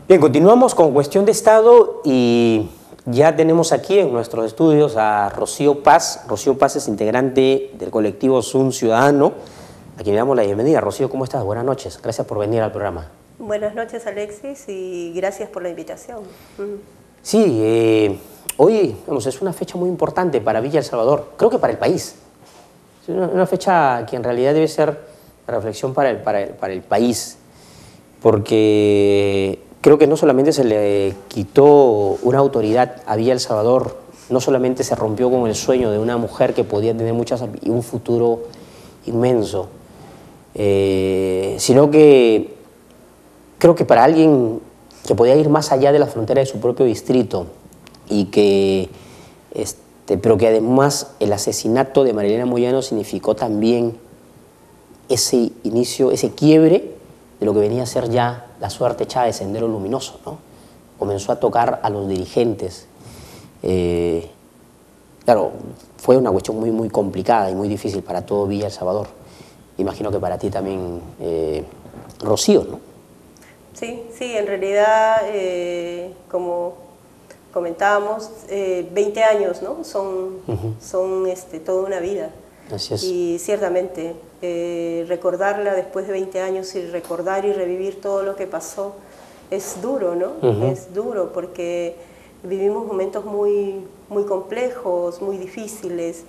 Bien, continuamos con Cuestión de Estado y ya tenemos aquí en nuestros estudios a Rocío Paz. Rocío Paz es integrante del colectivo Sun Ciudadano, a quien le damos la bienvenida. Rocío, ¿cómo estás? Buenas noches. Gracias por venir al programa. Buenas noches, Alexis, y gracias por la invitación. Sí, hoy es una fecha muy importante para Villa El Salvador, creo que para el país. Es una fecha que en realidad debe ser reflexión para el país, porque creo que no solamente se le quitó una autoridad a Villa El Salvador, no solamente se rompió con el sueño de una mujer que podía tener un futuro inmenso, sino que creo que para alguien que podía ir más allá de la frontera de su propio distrito y que, pero que además el asesinato de María Elena Moyano significó también ese inicio, ese quiebre de lo que venía a ser ya la suerte echada de Sendero Luminoso, ¿no? Comenzó a tocar a los dirigentes. Claro, fue una cuestión muy, muy complicada y muy difícil para todo Villa El Salvador. Imagino que para ti también, Rocío, ¿no? Sí, en realidad, como comentábamos, 20 años, ¿no? Son toda una vida. Así es. Y ciertamente, recordarla después de 20 años y recordar y revivir todo lo que pasó es duro, ¿no? Es duro porque vivimos momentos muy, muy complejos, muy difíciles.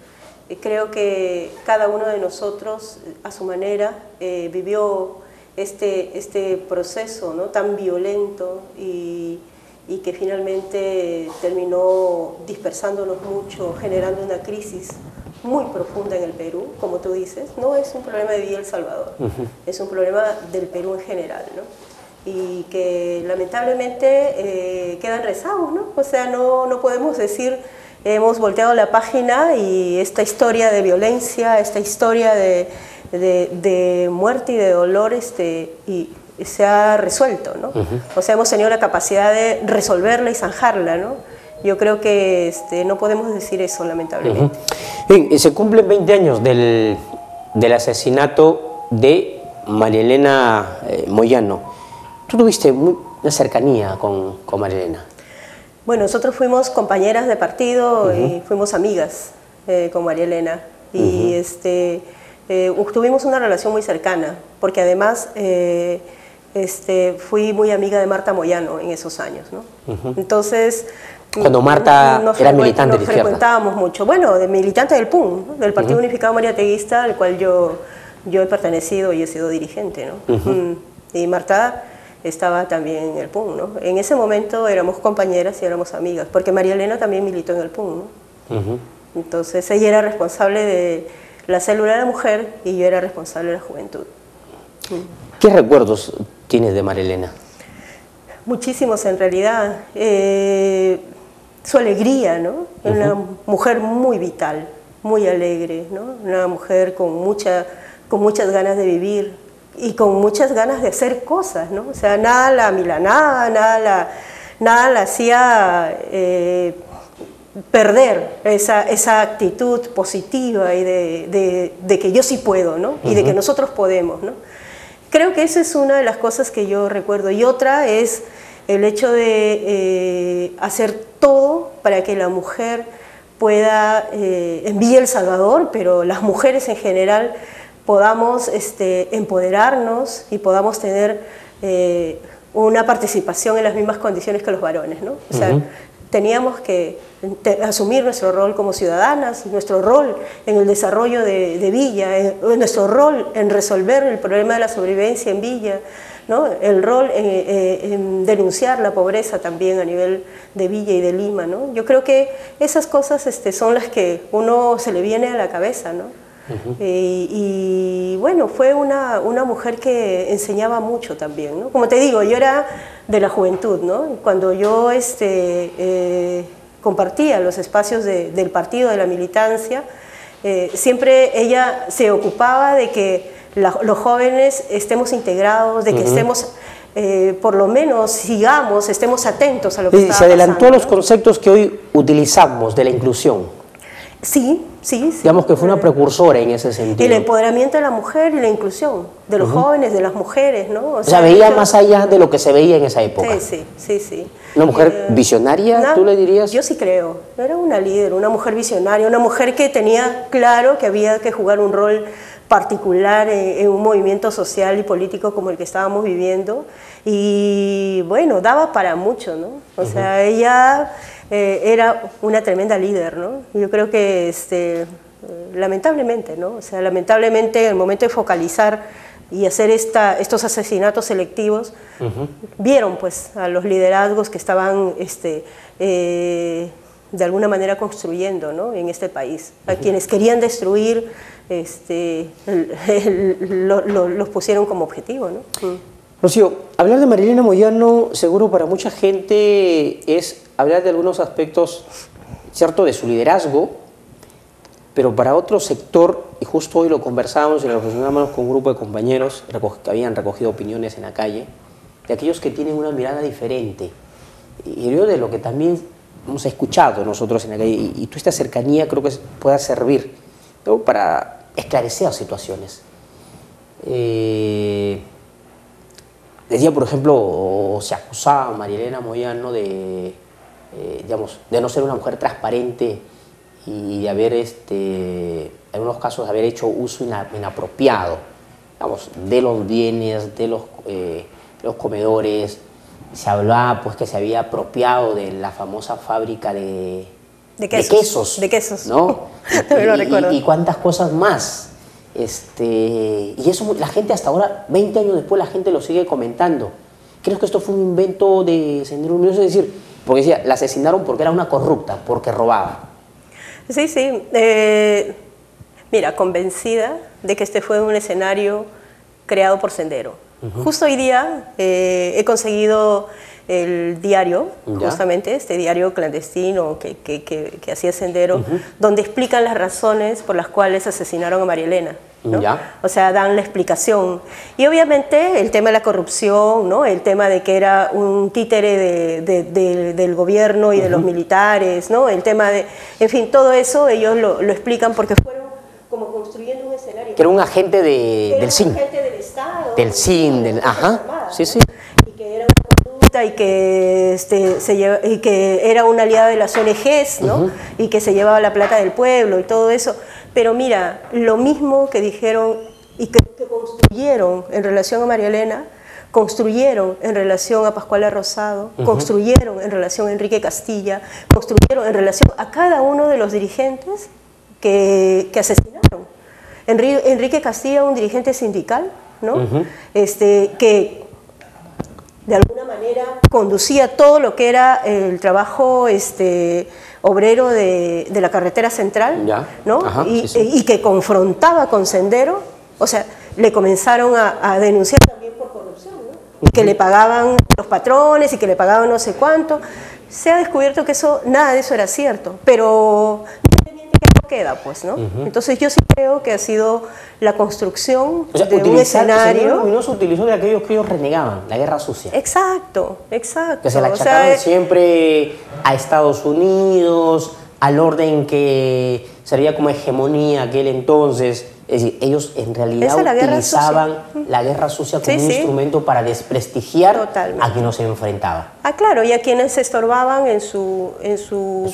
Creo que cada uno de nosotros, a su manera, vivió este proceso, ¿no? Tan violento y que finalmente terminó dispersándonos mucho, generando una crisis muy profunda en el Perú, como tú dices. No es un problema de Villa El Salvador, es un problema del Perú en general, ¿no? Y que lamentablemente quedan rezagos, ¿no? O sea, no podemos decir hemos volteado la página y esta historia de violencia, esta historia de muerte y de dolor y se ha resuelto, ¿no? O sea, hemos tenido la capacidad de resolverla y zanjarla, ¿no? Yo creo que no podemos decir eso, lamentablemente. Bien, se cumplen 20 años del asesinato de María Elena Moyano. ¿Tú tuviste una cercanía con María Elena? Bueno, nosotros fuimos compañeras de partido y fuimos amigas con María Elena. Y tuvimos una relación muy cercana, porque además fui muy amiga de Marta Moyano en esos años, ¿no? Entonces, cuando Marta era militante de izquierda. Nos frecuentábamos mucho. Bueno, de militante del PUN, ¿no? Del Partido Unificado Mariateguista, al cual yo he pertenecido y he sido dirigente, ¿no? Y Marta estaba también en el PUN, ¿no? En ese momento éramos compañeras y éramos amigas, porque María Elena también militó en el PUN, ¿no? Entonces ella era responsable de la célula de la mujer y yo era responsable de la juventud. ¿Qué recuerdos tienes de María Elena? Muchísimos en realidad. Su alegría, ¿no? Una mujer muy vital, muy alegre, ¿no? Una mujer con muchas ganas de vivir y con muchas ganas de hacer cosas, ¿no? O sea, nada la amilanaba, nada la hacía perder esa actitud positiva y de que yo sí puedo, ¿no? Y de que nosotros podemos, ¿no? Creo que esa es una de las cosas que yo recuerdo. Y otra es el hecho de hacer todo para que la mujer pueda, en Villa El Salvador, pero las mujeres en general, podamos empoderarnos y podamos tener una participación en las mismas condiciones que los varones, ¿no? O sea, teníamos que asumir nuestro rol como ciudadanas, nuestro rol en el desarrollo de Villa, nuestro rol en resolver el problema de la sobrevivencia en Villa, ¿no? El rol en denunciar la pobreza también a nivel de Villa y de Lima, ¿no? Yo creo que esas cosas son las que uno se le viene a la cabeza, ¿no? Y bueno, fue una mujer que enseñaba mucho también, ¿no? Como te digo, yo era de la juventud, ¿no? Cuando yo compartía los espacios del partido, de la militancia, siempre ella se ocupaba de que los jóvenes estemos integrados, de que estemos, por lo menos estemos atentos a lo que está pasando. Se adelantó a los conceptos que hoy utilizamos de la inclusión. Sí, sí, sí. Digamos que fue una precursora en ese sentido. El empoderamiento de la mujer y la inclusión de los jóvenes, de las mujeres, ¿no? O sea, veía más allá de lo que se veía en esa época. Sí, sí, sí, sí. ¿Una mujer visionaria, tú le dirías? Yo sí creo. Era una líder, una mujer visionaria, una mujer que tenía claro que había que jugar un rol particular en un movimiento social y político como el que estábamos viviendo. Y bueno, daba para mucho, ¿no? O sea, ella era una tremenda líder, ¿no? Yo creo que lamentablemente, ¿no? O sea, lamentablemente el momento de focalizar y hacer estos asesinatos selectivos, vieron pues a los liderazgos que estaban de alguna manera construyendo, ¿no? En este país, a quienes querían destruir, los pusieron como objetivo, ¿no? Rocío, hablar de María Elena Moyano seguro para mucha gente es hablar de algunos aspectos, cierto, de su liderazgo, pero para otro sector, y justo hoy lo conversábamos y lo reflexionábamos con un grupo de compañeros que habían recogido opiniones en la calle, de aquellos que tienen una mirada diferente. Y yo de lo que también hemos escuchado nosotros en la calle, y toda esta cercanía creo que pueda servir, ¿no?, para esclarecer situaciones. Decía, por ejemplo, se acusaba a María Elena Moyano de no ser una mujer transparente y de haber, en algunos casos, de haber hecho uso inapropiado, digamos, de los bienes, de los comedores. Se hablaba, pues, que se había apropiado de la famosa fábrica de quesos. De quesos, ¿no? Lo recuerdo. Y cuántas cosas más. Y eso la gente hasta ahora, 20 años después, la gente lo sigue comentando. ¿Crees que esto fue un invento de Sendero Luminoso? Es decir, porque decía, la asesinaron porque era una corrupta, porque robaba. Sí, sí. Mira, convencida de que este fue un escenario creado por Sendero. Justo hoy día he conseguido el diario, justamente este diario clandestino que hacía Sendero, donde explican las razones por las cuales asesinaron a María Elena, ¿no? O sea, dan la explicación. Y obviamente el tema de la corrupción, ¿no? El tema de que era un títere del gobierno y de los militares, ¿no? El tema de, en fin, todo eso ellos lo explican porque fueron como construyendo un escenario. Que era un agente del CIN. Un agente del Estado. Del CIN, sí, sí. Y que era una conducta y que era una aliada de las ONGs, ¿no? Y que se llevaba la plata del pueblo y todo eso. Pero mira, lo mismo que dijeron y que construyeron en relación a María Elena, construyeron en relación a Pascuala Rosado, construyeron en relación a Enrique Castilla, construyeron en relación a cada uno de los dirigentes que asesinaron. Enrique Castilla, un dirigente sindical, ¿no? Que de alguna manera conducía todo lo que era el trabajo obrero de la carretera central, ¿no? Y que confrontaba con Sendero. O sea, le comenzaron a denunciar también por corrupción, ¿no? Que le pagaban los patrones y que le pagaban no sé cuánto. Se ha descubierto que nada de eso era cierto, pero queda, pues, ¿no? Entonces yo sí creo que ha sido la construcción de un escenario. Sendero Luminoso utilizó de aquellos que ellos renegaban, la guerra sucia. Exacto, exacto. Que se la achacaban siempre a Estados Unidos, al orden que servía como hegemonía aquel entonces. Es decir, ellos en realidad utilizaban la guerra sucia como un instrumento para desprestigiar a quien nos enfrentaba. Ah, claro, y a quienes se estorbaban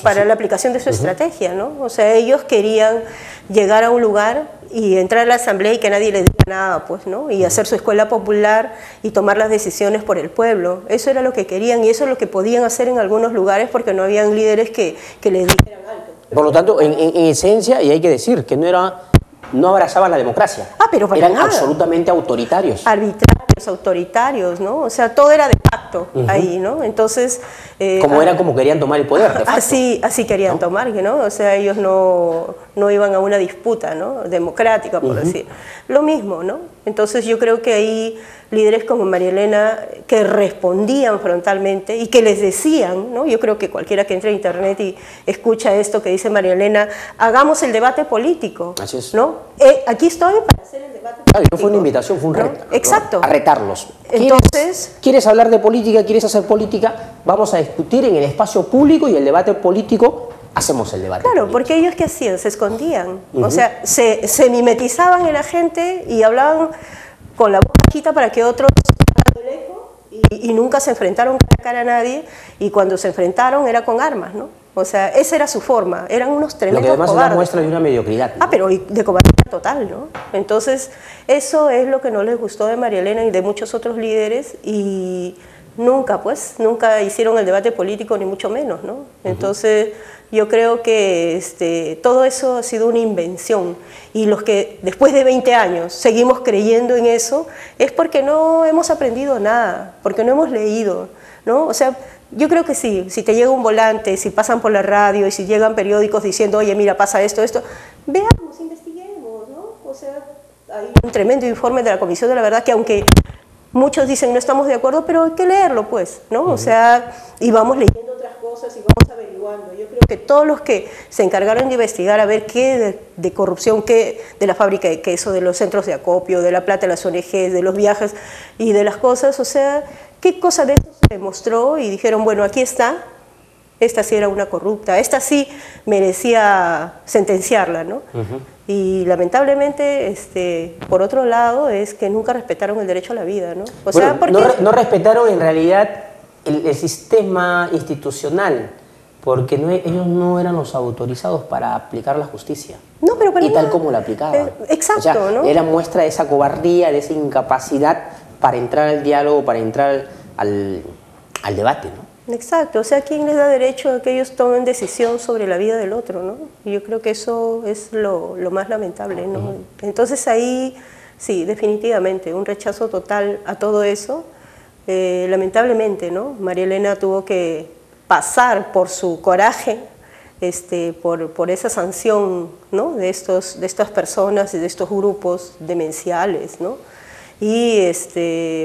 para la aplicación de su estrategia, ¿no? O sea, ellos querían llegar a un lugar y entrar a la asamblea y que nadie les diga nada, pues, ¿no? Y hacer su escuela popular y tomar las decisiones por el pueblo. Eso era lo que querían y eso es lo que podían hacer en algunos lugares porque no habían líderes que les dijeran algo. Por lo tanto, en esencia, y hay que decir que no abrazaban la democracia. Pero para eran nada. Absolutamente autoritarios. Arbitrarios, autoritarios, ¿no? O sea, todo era de facto ahí, ¿no? Entonces... como querían tomar el poder, de facto. Así querían tomar, ¿no? O sea, ellos no iban a una disputa, ¿no? Democrática, por decir. Lo mismo, ¿no? Entonces yo creo que ahí líderes como María Elena que respondían frontalmente y que les decían, ¿no? Yo creo que cualquiera que entre a internet y escucha esto que dice María Elena, hagamos el debate político. Así es. ¿No? Aquí estoy para hacer el debate político. No fue una invitación, fue un reto. Exacto. A retarlos. Entonces, ¿Quieres hablar de política? ¿Quieres hacer política? Vamos a discutir en el espacio público y el debate político hacemos el debate. Claro, político. porque ellos ¿qué hacían? Se escondían. O sea, se mimetizaban en la gente y hablaban con la voz bajita para que otros de lejos y nunca se enfrentaron cara a cara a nadie, y cuando se enfrentaron era con armas, ¿no? O sea, esa era su forma, eran unos tremendos Lo que además cobardes. es una muestra de una mediocridad, ¿no? Pero de cobardía total, ¿no? Entonces, eso es lo que no les gustó de María Elena y de muchos otros líderes, y nunca hicieron el debate político, ni mucho menos, ¿no? Entonces, yo creo que todo eso ha sido una invención, y los que después de 20 años seguimos creyendo en eso es porque no hemos aprendido nada, porque no hemos leído, ¿no? O sea, yo creo que sí, si te llega un volante, si pasan por la radio y si llegan periódicos diciendo, oye, mira, pasa esto, veamos, investiguemos, ¿no? O sea, hay un tremendo informe de la Comisión de la Verdad que, aunque muchos dicen no estamos de acuerdo, pero hay que leerlo, pues, ¿no? O sea, y vamos leyendo otras cosas y vamos averiguando. Yo creo que todos los que se encargaron de investigar a ver qué de corrupción, qué de la fábrica de queso, de los centros de acopio, de la plata de las ONGs, de los viajes y de las cosas, o sea, qué cosa de esto se demostró, y dijeron, bueno, aquí está, esta sí era una corrupta, esta sí merecía sentenciarla, ¿no? Y lamentablemente, por otro lado, es que nunca respetaron el derecho a la vida, ¿no? O sea, bueno, no respetaron en realidad el sistema institucional, porque ellos no eran los autorizados para aplicar la justicia. No, pero y tal como la aplicaban. Exacto, o sea, ¿no? Era muestra de esa cobardía, de esa incapacidad para entrar al diálogo, para entrar al debate, ¿no? Exacto, o sea, ¿quién les da derecho a que ellos tomen decisión sobre la vida del otro, ¿no? Y yo creo que eso es lo más lamentable, ¿no? Entonces ahí, sí, definitivamente, un rechazo total a todo eso. Lamentablemente, ¿no? María Elena tuvo que pasar por su coraje, por esa sanción, ¿no? de estas personas y de estos grupos demenciales, ¿no? Y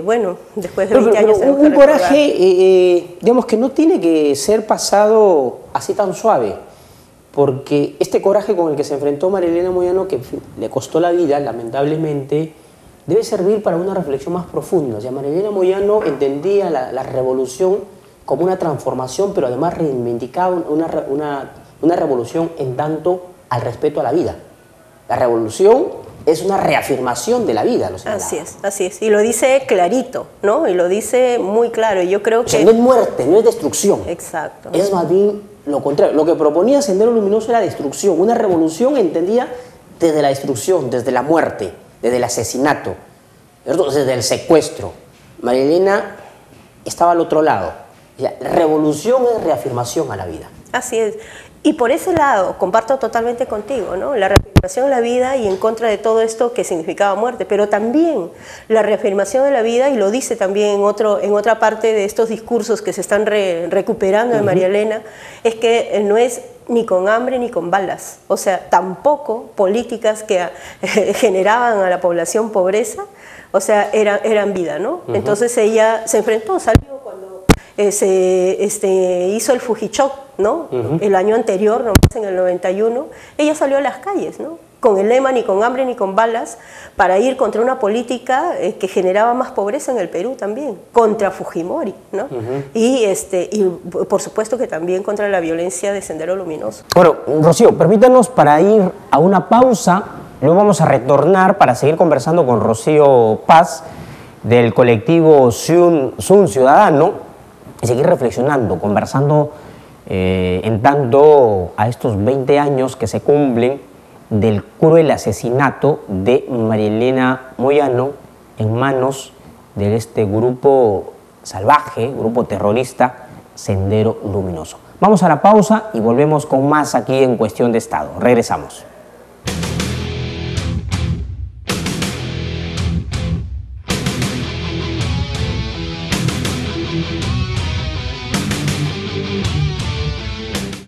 bueno, después de 20 años tenemos que un coraje, digamos, que no tiene que ser pasado así tan suave, porque este coraje con el que se enfrentó María Elena Moyano, que le costó la vida, lamentablemente, debe servir para una reflexión más profunda. O sea, María Elena Moyano entendía la revolución como una transformación, pero además reivindicaba una revolución en tanto al respeto a la vida. La revolución es una reafirmación de la vida, lo señalaba. Así es, y lo dice clarito, ¿no? Y lo dice muy claro, y yo creo que... O sea, no es muerte, no es destrucción. Exacto. Es más bien lo contrario. Lo que proponía Sendero Luminoso era destrucción. Una revolución entendía desde la destrucción, desde la muerte, desde el asesinato, desde el secuestro. María Elena estaba al otro lado. O sea, revolución es reafirmación a la vida. Así es. Y por ese lado, comparto totalmente contigo, ¿no? La reafirmación de la vida y en contra de todo esto que significaba muerte, pero también la reafirmación de la vida, y lo dice también en otra parte de estos discursos que se están recuperando de María Elena, es que no es ni con hambre ni con balas, o sea, tampoco políticas que generaban a la población pobreza, o sea, eran vida, ¿no? Entonces ella se enfrentó, salió cuando se hizo el Fujichok, ¿no? El año anterior, nomás en el 91, ella salió a las calles, ¿no? Con el lema ni con hambre ni con balas, para ir contra una política que generaba más pobreza en el Perú también, contra Fujimori, ¿no? Y por supuesto que también contra la violencia de Sendero Luminoso. Bueno, Rocío, permítanos para ir a una pausa, luego vamos a retornar para seguir conversando con Rocío Paz del colectivo Sun Ciudadano y seguir reflexionando, conversando en tanto a estos 20 años que se cumplen del cruel asesinato de María Elena Moyano en manos de este grupo salvaje, grupo terrorista Sendero Luminoso. Vamos a la pausa y volvemos con más aquí en Cuestión de Estado. Regresamos.